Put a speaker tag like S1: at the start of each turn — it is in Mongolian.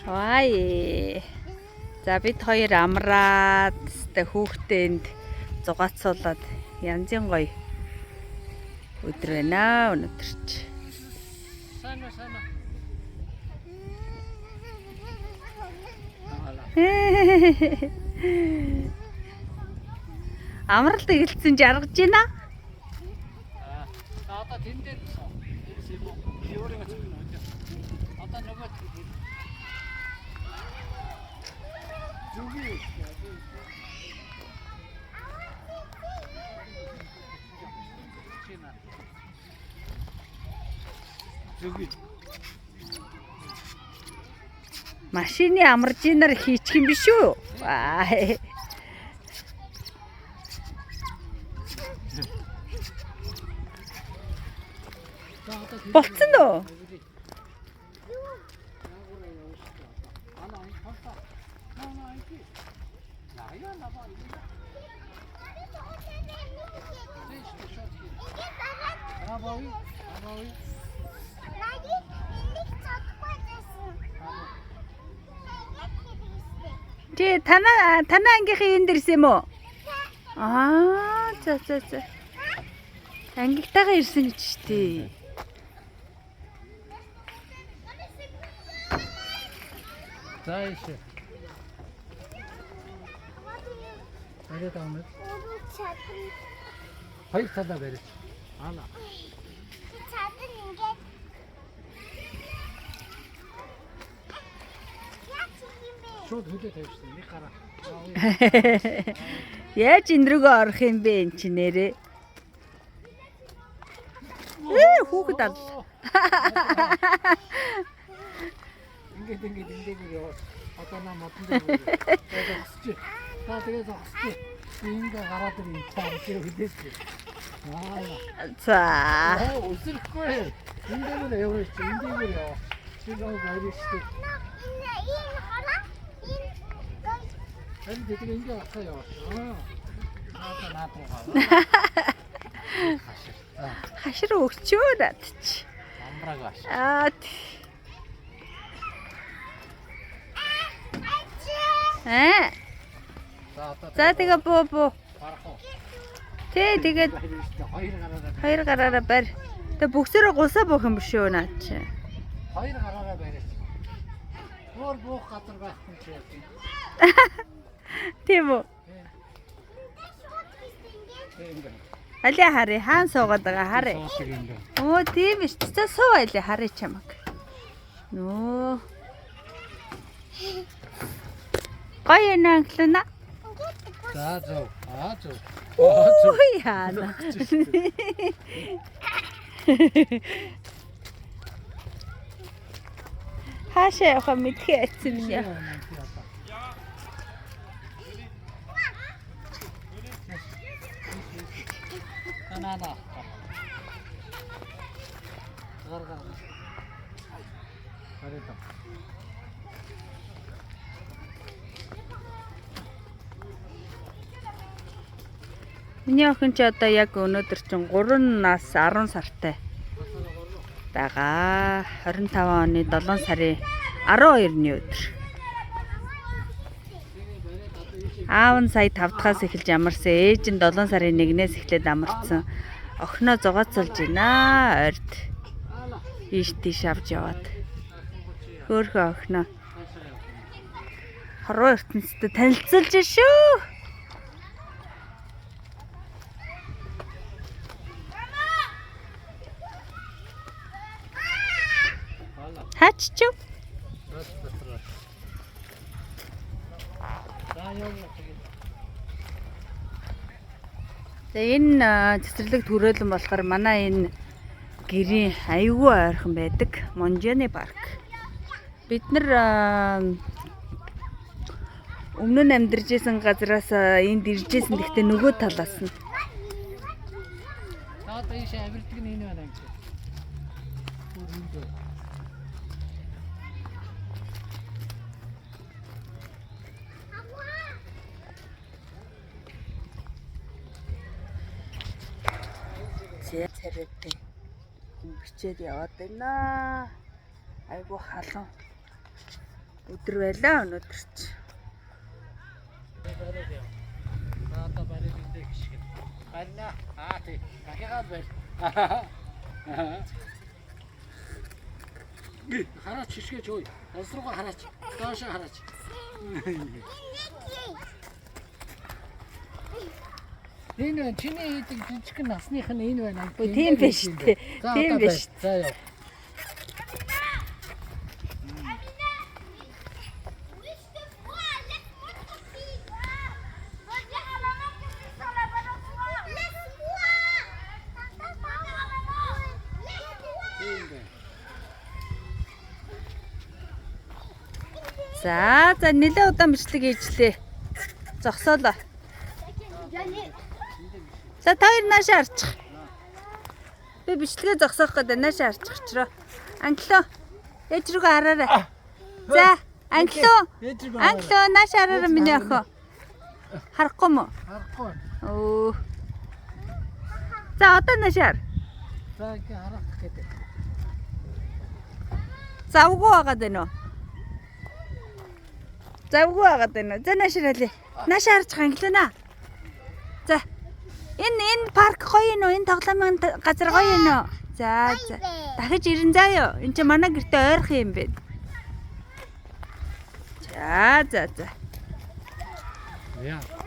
S1: Вай. За бид хоёр амраад хүүхдэнд зугаацуулаад янзын гоё өдөр байна өнөөдөр чи. Амралт эхэлсэн жаргаж байна.
S2: Одоо тэндээ өөрийгөө цогно. Одоо нөгөө зүги зүги
S1: Машины амарж инаар хийчих юм биш үү? Вай. Болцсон уу? Тэ танаа ангийнхын энэ дэрс юм уу? Аа, за. Ангигтайгаа ирсэн гэж штий.
S2: Зайшээ. Арай таамаг. Хоёр цадаа барьж. Ана.
S3: Чадан ингээд.
S2: Шууд хөлөө тавьчихсан. Нэг гараа.
S1: Яаж энэ рүүгээ орох юм бэ эн чи нэрээ? Хүүхэд ал.
S2: Ингээд яваа. Одоо наа модон дээр. Тэгээд зогсчих. Тэгээд зогсчих. Ингээ гараад ирэн таа тэр хүлээж.
S1: За.
S2: Өсөрхгүй. Эндээ яваа чи эндээ яваа. Чи гоо гайрыштэй.
S3: Энэ хараа.
S2: Эн дэдэг ингээ авах яа. Наатаа.
S1: Хашир өгчөө над чи.
S2: Амбраг баш.
S1: За тэгээ буу. Тэ тэгээд хоёр гараараа барь. Тэг бүгсээрээ гулсаа буух юм биш үү наад чи.
S2: Хоёр гараараа барьж. Өөр буух газар байхгүй чи яа.
S1: Тийм үү? Али хари хаан суугаад байгаа хари. Оо тийм биш. За суу али хари чамаг. Нөө. Гоё нанглана.
S2: За зөв. Зөв.
S1: Оо яана. Хаашаа явах мэдхээ айцсан юм яа.
S2: Наа. Гаргаа. Харин.
S1: Миний охин ч одоо яг өнөөдөр чинь 3 нас 10 сартай байгаа. 25 оны 7 сарын 12-ны өдөр. Аав нь сая 5 дахаас эхэлж амарсан. Ээж нь 7 сарын 1-ээс эхлээд амарсан. Охиноо зугаацуулж байна. Ойрд. Ийш тийш авч яваад. Хөөхөө охиноо. Хорвоо ертөнцид танилцуулж шүү. Хаччуу. Тэгээ энэ цэцэрлэг төрөлн болохоор манай энэ гэрийн аюулгүй ойрхон байдаг Монжаны парк. Бид нар өмнө нь амьдарч исэн газраас энд иржсэн гэхдээ нөгөө талаас нь.
S2: Одоо ийш авирдаг нь энэ байна гэж.
S1: Царайтай бичээд яваад байна. Айгу халуун. Өдөр байлаа өнөөдөр ч.
S2: Одоо барил энэ гიშг. Барина. Тий. Дахиад барь. Хараач шишгэж ой. Улс руугаа хараач. Доош хараач. Энэ чиний хийдэг жижиг насных нь энэ байна.
S1: Тийм биш үү? Тийм биш.
S2: За яа.
S1: За нэлээд удаан бичлэг хийжлээ. Зогсоолоо. За та хоёр наашаа арчих. Би бичлэгээ зогсоох гэдэг наашаа арчих очроо. Англио. Ээж рүүгээ хараарай. За англио. Англио наашаа хараарай миний охин. Харахгүй мө?
S2: Харахгүй.
S1: Оо. За одоо наашаа хар.
S2: За ингэ харах гэдэг.
S1: Завгүй байгаад байна уу? Завгүй байгаад байна уу? За наашаа хэлээ. Наашаа харчих англио. За. Энэ парк гоё юм уу? Энэ тоглоомын газар гоё юм уу? За. Дахиж ирэн заа юу? Энд чи манай гэртээ ойрхон юм бэ. За.
S2: Яа.